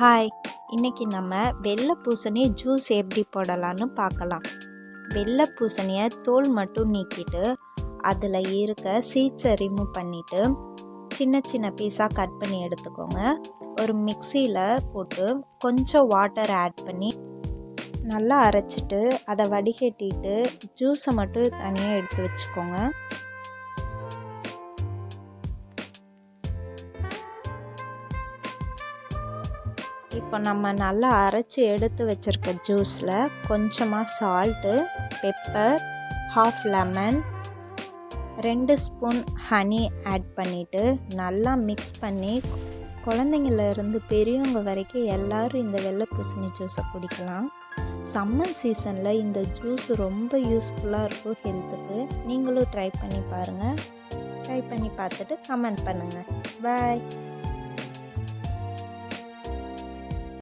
Hi, இன்றைக்கி நம்ம வெள்ளை பூசணி ஜூஸ் எப்படி போடலான்னு பார்க்கலாம். வெள்ளை பூசணியை தோல் மட்டும் நீக்கிட்டு அதில் இருக்க சீட்ஸை ரிமூவ் பண்ணிவிட்டு சின்ன சின்ன பீஸாக கட் பண்ணி எடுத்துக்கோங்க. ஒரு மிக்சியில் போட்டு கொஞ்சம் வாட்டர் ஆட் பண்ணி நல்லா அரைச்சிட்டு அதை வடிகட்டிட்டு ஜூஸை மட்டும் தனியாக எடுத்து வச்சுக்கோங்க. இப்போ நம்ம நல்லா அரைச்சி எடுத்து வச்சுருக்க ஜூஸில் கொஞ்சமாக salt, pepper, half lemon, 2 spoon honey add பண்ணிவிட்டு நல்லா மிக்ஸ் பண்ணி குழந்தைங்கள்லேருந்து பெரியவங்க வரைக்கும் எல்லோரும் இந்த வெள்ளை பூசணி ஜூஸை குடிக்கலாம். சம்மர் சீசனில் இந்த ஜூஸ் ரொம்ப யூஸ்ஃபுல்லாக இருக்கும் ஹெல்த்துக்கு. நீங்களும் ட்ரை பண்ணி பாருங்கள். ட்ரை பண்ணி பார்த்துட்டு கமெண்ட் பண்ணுங்கள். பாய்.